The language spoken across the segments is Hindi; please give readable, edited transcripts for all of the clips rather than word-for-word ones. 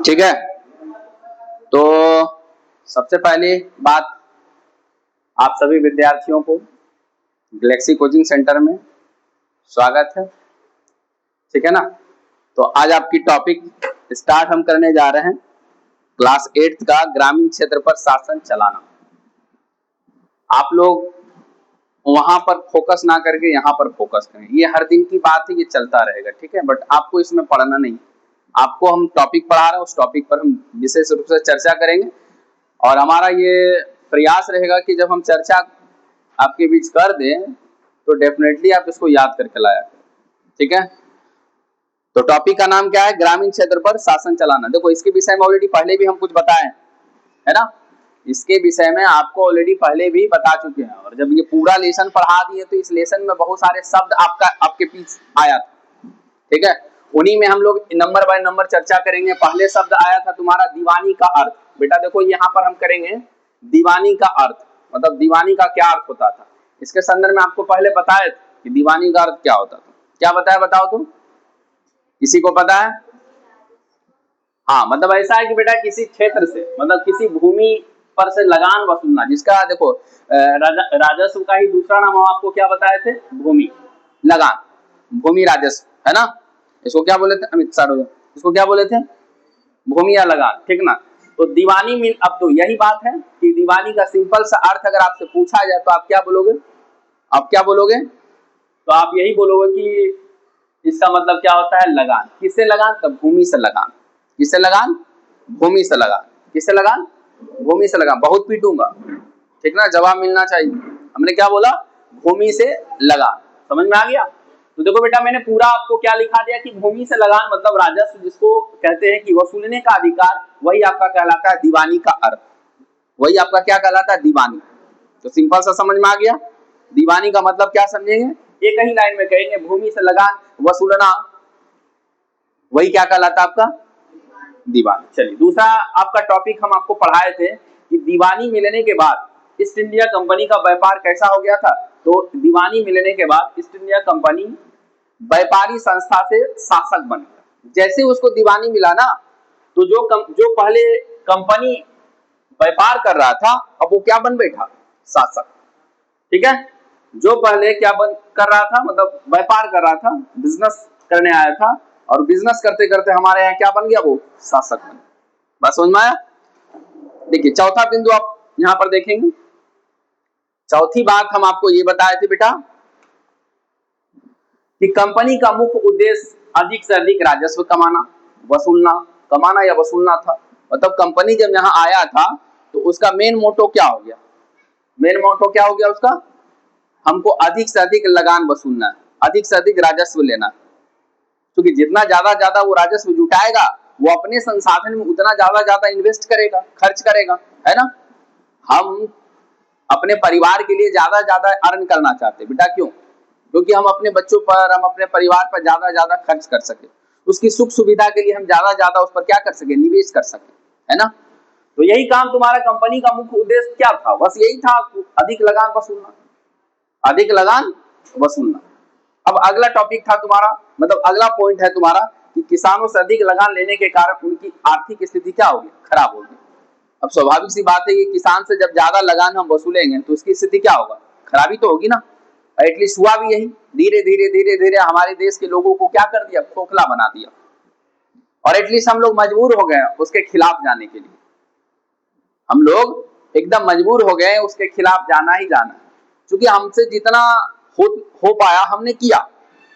ठीक है। तो सबसे पहली बात, आप सभी विद्यार्थियों को गैलेक्सी कोचिंग सेंटर में स्वागत है। ठीक है ना। तो आज आपकी टॉपिक स्टार्ट हम करने जा रहे हैं क्लास 8 का ग्रामीण क्षेत्र पर शासन चलाना। आप लोग वहां पर फोकस ना करके यहाँ पर फोकस करें। ये हर दिन की बात है, ये चलता रहेगा। ठीक है, बट आपको इसमें पढ़ना नहीं, आपको हम टॉपिक पढ़ा रहे हैं, उस टॉपिक पर हम विशेष रूप से चर्चा करेंगे। और हमारा ये प्रयास रहेगा कि जब हम चर्चा आपके बीच कर दें तो डेफिनेटली आप इसको याद करके लाया करें। ठीक है। तो टॉपिक का नाम क्या है? ग्रामीण क्षेत्र पर शासन चलाना। देखो, इसके विषय में ऑलरेडी पहले भी हम कुछ बताए है ना। इसके विषय में आपको ऑलरेडी पहले भी बता चुके हैं। और जब ये पूरा लेसन पढ़ा दिए तो इस लेसन में बहुत सारे शब्द आपके पीछे आया था। ठीक है, उन्हीं में हम लोग नंबर बाय नंबर चर्चा करेंगे। पहले शब्द आया था तुम्हारा दीवानी का अर्थ। बेटा देखो, यहाँ पर हम करेंगे दीवानी का अर्थ, मतलब दीवानी का क्या अर्थ होता था। इसके संदर्भ में आपको पहले बताया कि दीवानी का अर्थ क्या होता था। क्या बताया, बताओ तुम, किसी को पता है? हाँ, मतलब ऐसा है कि बेटा किसी क्षेत्र से, मतलब किसी भूमि पर से लगान वसूलना, जिसका देखो राजस्व का ही दूसरा नाम हम आपको क्या बताए थे? भूमि लगान, भूमि राजस्व, है ना। इसको क्या बोले थे अमित सर? इसको क्या बोले थे? भूमि या लगान। ठीक ना। तो दीवानी में अब तो यही बात है कि दीवानी का सिंपल सा अर्थ अगर आपसे पूछा जाए तो आप क्या बोलोगे? आप क्या बोलोगे? तो आप यही बोलोगे कि इसका मतलब क्या होता है? लगान। किससे लगान? तो भूमि से लगान। किससे लगान? भूमि से लगान। किससे लगान? भूमि से लगान। बहुत पीटूंगा, ठीक ना, जवाब मिलना चाहिए। हमने क्या बोला? भूमि से लगान। समझ में आ गया? तो देखो बेटा, मैंने पूरा आपको क्या लिखा दिया कि भूमि से लगान मतलब राजस्व, जिसको कहते हैं कि वसूलने का अधिकार, वही आपका कहलाता है दीवानी का अर्थ। वही आपका क्या कहलाता है? दीवानी। तो सिंपल सा समझ में आ गया। दीवानी का मतलब क्या समझेंगे? एक ही लाइन में कहेंगे, भूमि से लगान वसूलना, वही क्या कहलाता है आपका? दीवानी। चलिए, दूसरा आपका टॉपिक हम आपको पढ़ाए थे कि दीवानी मिलने के बाद ईस्ट इंडिया कंपनी का व्यापार कैसा हो गया था। तो दीवानी मिलने के बाद ईस्ट इंडिया कंपनी व्यापारी संस्था से शासक बन गया। जैसे उसको दीवानी मिला ना, तो जो पहले कंपनी व्यापार कर रहा था, अब वो क्या बन बैठा? शासक। ठीक है, जो पहले क्या कर रहा था, मतलब व्यापार कर रहा था, बिजनेस करने आया था, और बिजनेस करते करते हमारे यहाँ क्या बन गया? वो शासक बन गया। बस समझ में आया? देखिए, चौथा बिंदु आप यहाँ पर देखेंगे। चौथी बात हम आपको ये बताए थे बेटा कि कंपनी का मुख्य उद्देश्य अधिक से अधिक राजस्व कमाना, वसूलना, कमाना या वसूलना था। मतलब कंपनी जब यहाँ आया था तो उसका मेन मोटो क्या हो गया? मेन मोटो क्या हो गया उसका? हमको अधिक से अधिक लगान वसूलना है, अधिक से अधिक राजस्व लेना है। क्योंकि जितना ज्यादा वो राजस्व जुटाएगा, वो अपने संसाधन में उतना ज्यादा इन्वेस्ट करेगा, खर्च करेगा, है ना। हम अपने परिवार के लिए ज्यादा अर्न करना चाहते हैं बेटा। क्यों? क्योंकि हम अपने बच्चों पर, हम अपने परिवार पर ज्यादा खर्च कर सके, उसकी सुख सुविधा के लिए हम ज्यादा उस पर क्या कर सके? निवेश कर सके, है ना। तो यही काम तुम्हारा कंपनी का मुख्य उद्देश्य क्या था? बस यही था, अधिक लगान वसूलना, अधिक लगान वसूलना। अब अगला टॉपिक था तुम्हारा, मतलब अगला पॉइंट है तुम्हारा कि किसानों से अधिक लगान लेने के कारण उनकी आर्थिक स्थिति क्या होगी? खराब होगी। अब स्वाभाविक सी बात है कि किसान से जब ज्यादा लगान हम वसूलेंगे तो उसकी स्थिति क्या होगा? खराबी तो होगी ना। एटलीस्ट हुआ भी यही। धीरे धीरे हमारे देश के लोगों को क्या कर दिया? खोखला बना दिया। और एटलीस्ट हम लोग मजबूर हो गए उसके खिलाफ जाने के लिए। हम लोग एकदम मजबूर हो गए उसके खिलाफ जाना ही जाना, क्योंकि हमसे जितना हो पाया हमने किया।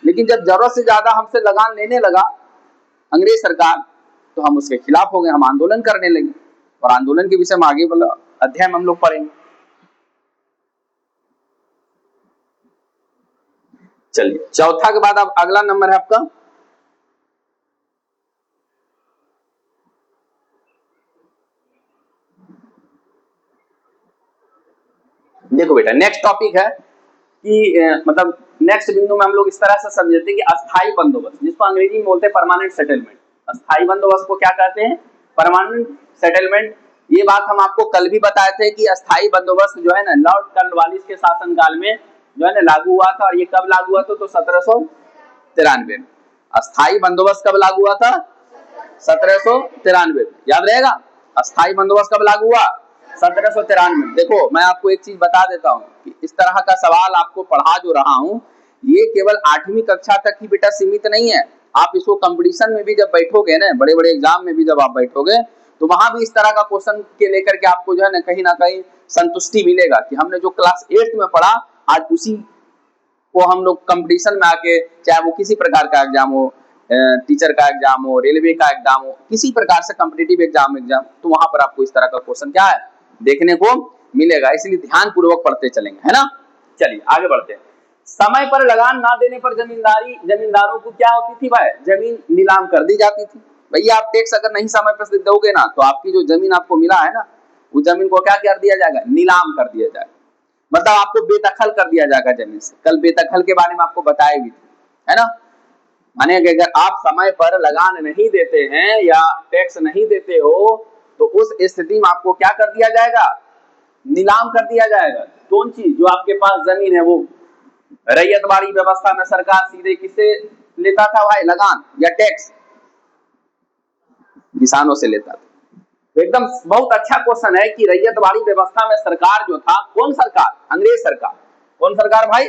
लेकिन जब जरूरत से ज्यादा हमसे लगान लेने लगा अंग्रेज सरकार, तो हम उसके खिलाफ हो गए, हम आंदोलन करने लगे। और आंदोलन के विषय में आगे वाला अध्याय हम लोग पढ़ेंगे। चलिए, चौथा के बाद अब अगला नंबर है आपका देखो बेटा, नेक्स्ट टॉपिक है कि मतलब नेक्स्ट बिंदु में हम लोग इस तरह से समझते हैं कि अस्थाई बंदोबस्त, जिसको अंग्रेजी में बोलते हैं परमानेंट सेटलमेंट। अस्थाई बंदोबस्त को क्या कहते हैं? Permanent settlement. ये बात हम आपको कल भी बताए थे कि अस्थाई बंदोबस्त जो है ना, लॉर्ड कॉर्नवालिस के शासनकाल में जो है ना लागू हुआ था। और ये कब लागू हुआ था? तो 1793 में। अस्थाई बंदोबस्त कब लागू हुआ था? 1793 याद रहेगा। अस्थाई बंदोबस्त कब लागू हुआ? 1793। देखो मैं आपको एक चीज बता देता हूँ कि इस तरह का सवाल आपको पढ़ा जो रहा हूँ ये केवल 8वीं कक्षा तक ही बेटा सीमित नहीं है। आप इसको कंपटीशन में भी जब बैठोगे ना, बड़े बड़े एग्जाम में भी जब आप बैठोगे तो वहां भी इस तरह का क्वेश्चन के लेकर के आपको जो है ना कहीं संतुष्टि मिलेगा कि हमने जो क्लास 8th में पढ़ा आज उसी को हम लोग कंपटीशन में आके, चाहे वो किसी प्रकार का एग्जाम हो, टीचर का एग्जाम हो, रेलवे का एग्जाम हो, किसी प्रकार से कॉम्पिटिटिव एग्जाम तो वहां पर आपको इस तरह का क्वेश्चन क्या है देखने को मिलेगा। इसलिए ध्यान पूर्वक पढ़ते चलेंगे, है ना। चलिए आगे बढ़ते हैं। समय पर लगान ना देने पर जमींदारों को क्या होती थी भाई? जमीन नीलाम कर दी जाती थी। भैया आप टैक्स अगर नहीं समय पर दोगे ना तो आपकी जो जमीन आपको मिला है ना उस जमीन को क्या कर दिया जाएगा? नीलाम कर दिया जाएगा। मतलब आपको बेदखल कर दिया जाएगा जमीन से। कल बेदखल के बारे में आपको बताया भी है ना। माने अगर आप समय पर लगान नहीं देते हैं या टैक्स नहीं देते हो तो उस स्थिति में आपको क्या कर दिया जाएगा? नीलाम कर दिया जाएगा। कौन चीज? जो आपके पास जमीन है वो। रैयतवाड़ी व्यवस्था में सरकार सीधे किससे लेता था भाई? लगान या टैक्स? किसानों से लेता था। तो एकदम बहुत अच्छा क्वेश्चन है कि रैयतवाड़ी व्यवस्था में सरकार जो था, कौन सरकार? अंग्रेज सरकार। कौन सरकार भाई?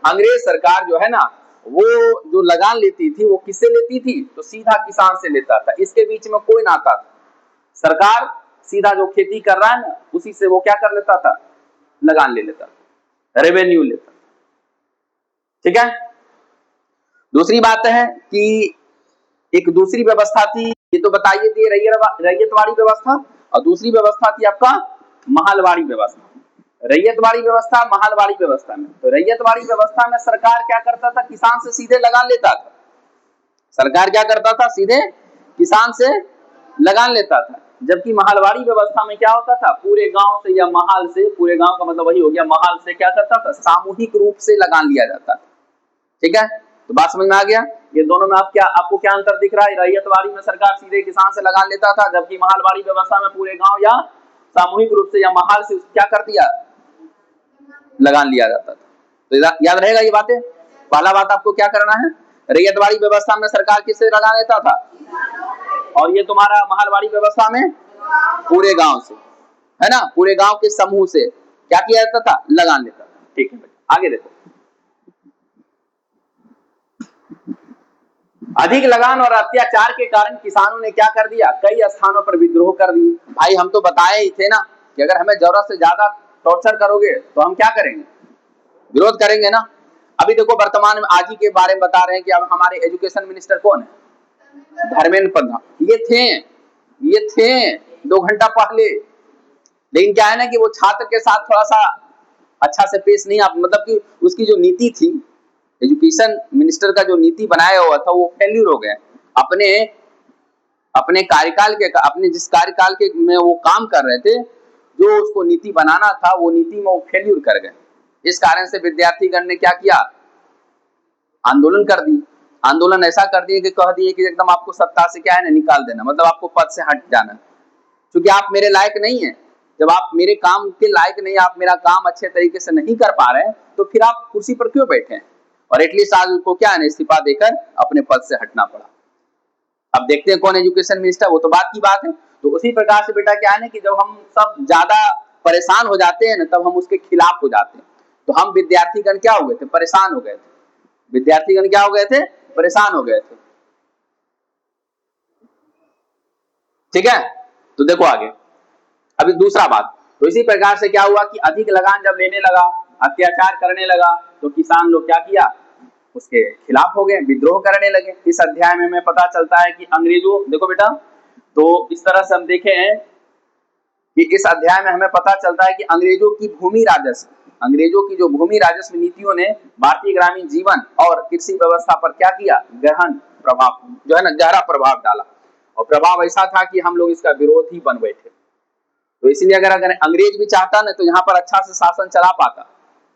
अंग्रेज सरकार जो है ना वो जो लगान लेती थी वो किससे लेती थी? तो सीधा किसान से लेता था। इसके बीच में कोई नाता था। सरकार सीधा जो खेती कर रहा है ना उसी से वो क्या कर लेता था? लगान ले लेता था, रेवेन्यू लेता। ठीक है। दूसरी बात है कि एक दूसरी व्यवस्था थी, ये तो बताइए थी रैयतवाड़ी व्यवस्था, और दूसरी व्यवस्था थी आपका महलवाड़ी व्यवस्था। रैयतवाड़ी व्यवस्था, महलवाड़ी व्यवस्था में, तो रैयतवाड़ी व्यवस्था में सरकार क्या करता था? किसान से सीधे लगान लेता था। सरकार क्या करता था? सीधे किसान से लगान लेता था। जबकि महलवाड़ी व्यवस्था में क्या होता था? पूरे गांव से या महल से, पूरे गांव का मतलब वही हो गया, महल से क्या करता था? सामूहिक रूप से लगान लिया जाता था। ठीक है, तो बात समझ में आ गया। ये दोनों में आपको क्या अंतर दिख रहा है? रैयतवाड़ी में सरकार सीधे किसान से लगान लेता था, जबकि महलवाड़ी व्यवस्था में पूरे गांव या सामूहिक रूप से या महल से क्या कर दिया? लगान लिया जाता था। तो याद रहेगा ये बातें। पहला बात आपको क्या करना है? रैयतवाड़ी व्यवस्था में सरकार किससे लगान लेता था? और ये तुम्हारा महलवाड़ी व्यवस्था में पूरे गांव से, है ना, पूरे गांव के समूह से क्या किया जाता था? लगान लेता था। ठीक है, आगे देखो। अधिक लगान और अत्याचार के कारण किसानों ने क्या कर दिया? कई स्थानों पर विद्रोह कर दिए। भाई हम तो बताए ही थे ना कि अगर हमें जरूरत से ज्यादा टॉर्चर करोगे तो हम क्या करेंगे? विरोध करेंगे ना। अभी देखो वर्तमान में आज ही के बारे में बता रहे हैं कि अब हमारे एजुकेशन मिनिस्टर कौन है? धर्मेंद्र प्रधान। ये थे 2 घंटा पहले। लेकिन क्या है ना कि वो छात्र के साथ थोड़ा सा अच्छा से पेश नहीं, आप मतलब कि उसकी जो नीति थी, एजुकेशन मिनिस्टर का जो नीति बनाया हुआ था वो फेल्यूर हो गया। अपने कार्यकाल के, अपने जिस कार्यकाल के में वो काम कर रहे थे, जो उसको नीति बनाना था वो नीति में वो फेल्यूर कर गए। इस कारण से विद्यार्थीगण ने क्या किया? आंदोलन कर दी। आंदोलन ऐसा कर दिए कि कह दिए कि एकदम आपको सत्ता से क्या है ना निकाल देना, मतलब आपको पद से हट जाना, क्योंकि आप मेरे लायक नहीं है। जब आप मेरे काम के लायक नहीं, आप मेरा काम अच्छे तरीके से नहीं कर पा रहे हैं तो फिर आप कुर्सी पर क्यों बैठे हैं? और एटलीस्ट आज उनको क्या है इस्तीफा देकर अपने पद से हटना पड़ा। अब देखते हैं कौन एजुकेशन मिनिस्टर, वो तो बात की बात है। तो उसी प्रकार से बेटा क्या है ना कि जब हम सब ज्यादा परेशान हो जाते हैं ना तब हम उसके खिलाफ हो जाते हैं। तो हम विद्यार्थीगण क्या हो गए थे? परेशान हो गए थे। विद्यार्थीगण क्या हो गए थे? परेशान हो गए थे। ठीक है, तो देखो आगे। अभी दूसरा बात, तो इसी प्रकार से क्या हुआ कि अधिक लगान जब लेने लगा, अत्याचार करने लगा, तो किसान लोग क्या किया? उसके खिलाफ हो गए, विद्रोह करने लगे। इस अध्याय में हमें पता चलता है कि अंग्रेजों, देखो बेटा, तो इस तरह से हम देखे हैं कि इस अध्याय में हमें पता चलता है कि अंग्रेजों की जो भूमि राजस्व नीतियों ने भारतीय ग्रामीण जीवन और कृषि व्यवस्था पर क्या किया? गहन प्रभाव, जो है ना, गहरा प्रभाव डाला। और प्रभाव ऐसा था कि हम लोग इसका विरोध ही बन बैठे। तो इसलिए अगर अंग्रेज भी चाहता ना तो यहाँ पर अच्छा से शासन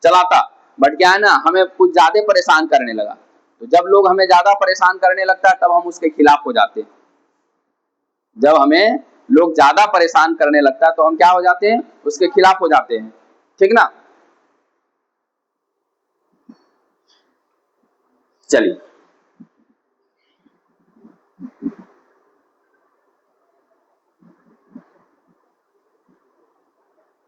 चलाता, बट क्या है ना, हमें कुछ ज्यादा परेशान करने लगा। तो जब लोग हमें ज्यादा परेशान करने लगता है तब हम उसके खिलाफ हो जाते हैं। जब हमें लोग ज्यादा परेशान करने लगता है तो हम क्या हो जाते हैं? उसके खिलाफ हो जाते हैं। ठीक ना। चलिए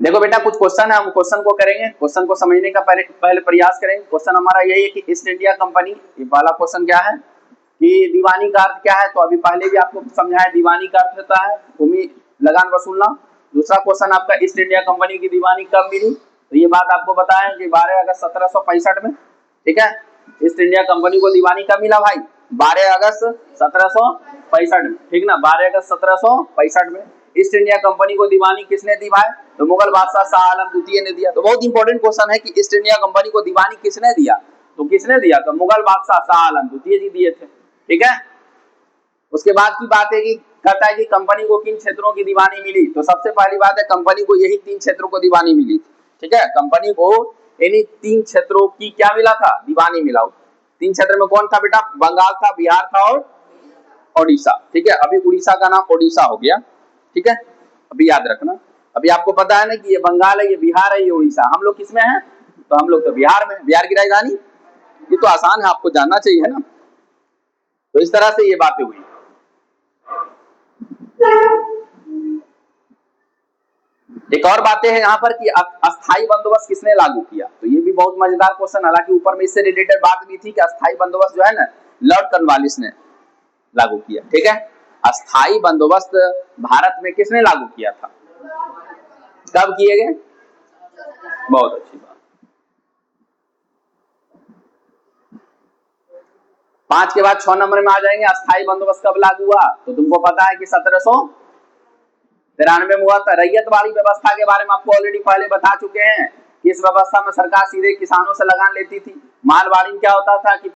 देखो बेटा कुछ क्वेश्चन है, हम क्वेश्चन को करेंगे, क्वेश्चन को समझने का पहले प्रयास करेंगे। क्वेश्चन हमारा यही है कि ईस्ट इंडिया कंपनी, ये वाला क्वेश्चन क्या है कि दीवानी का अर्थ क्या है। तो अभी पहले भी आपको समझाया दीवानी का अर्थ होता है भूमि लगान वसूलना। दूसरा क्वेश्चन आपका ईस्ट इंडिया कंपनी की दीवानी कब मिली, तो ये बात आपको बताया कि 12 अगस्त 1765 में। ठीक है, ईस्ट इंडिया कंपनी को दीवानी कब मिला भाई, 12 अगस्त 1765 में। ठीक ना, 12 अगस्त 1765 में ईस्ट इंडिया कंपनी को दीवानी किसने दी भाई, तो मुगल बादशाह शाह आलम द्वितीय ने दिया। तो बहुत इंपॉर्टेंट क्वेश्चन है कि ईस्ट इंडिया कंपनी को दीवानी किसने दिया, तो किसने दिया, तो मुगल बादशाह शाह आलम द्वितीय जी दिए थे। ठीक है, उसके बाद की बात है कि कहता है कि कंपनी को किन क्षेत्रों की दीवानी मिली, तो सबसे पहली बात है कंपनी को यही 3 क्षेत्रों को दीवानी मिली थी। ठीक है, कंपनी को इन्हीं 3 क्षेत्रों की क्या मिला था, दीवानी मिला। 3 क्षेत्र में कौन था बेटा, बंगाल था, बिहार था और ओडिशा। ठीक है, अभी उड़ीसा का नाम ओडिशा हो गया। ठीक है, अभी याद रखना, अभी आपको पता है ना कि ये बंगाल है, ये बिहार है, ये उड़ीसा, हम लोग किसमें हैं, तो हम लोग तो बिहार में। बिहार की राजधानी, ये तो आसान है, आपको जानना चाहिए है ना। तो इस तरह से ये बातें हुई। एक और बातें हैं यहाँ पर कि अस्थाई बंदोबस्त किसने लागू किया, तो ये भी बहुत मजेदार क्वेश्चन। हालांकि ऊपर में इससे रिलेटेड बात भी थी कि अस्थाई बंदोबस्त जो है ना लॉर्ड कॉर्नवालिस ने लागू किया। ठीक है, अस्थाई बंदोबस्त भारत में किसने लागू किया था, कब किए गए, बहुत अच्छी बात। 5 के बाद 6 नंबर में आ जाएंगे, अस्थाई बंदोबस्त कब लागू हुआ, तो तुमको पता है कि 1793 में हुआ था। रैयतवाड़ी व्यवस्था के बारे में आपको ऑलरेडी पहले बता चुके हैं कि इस व्यवस्था में सरकार सीधे किसानों से लगान लेती थी। मालवाड़ी में क्या होता था कि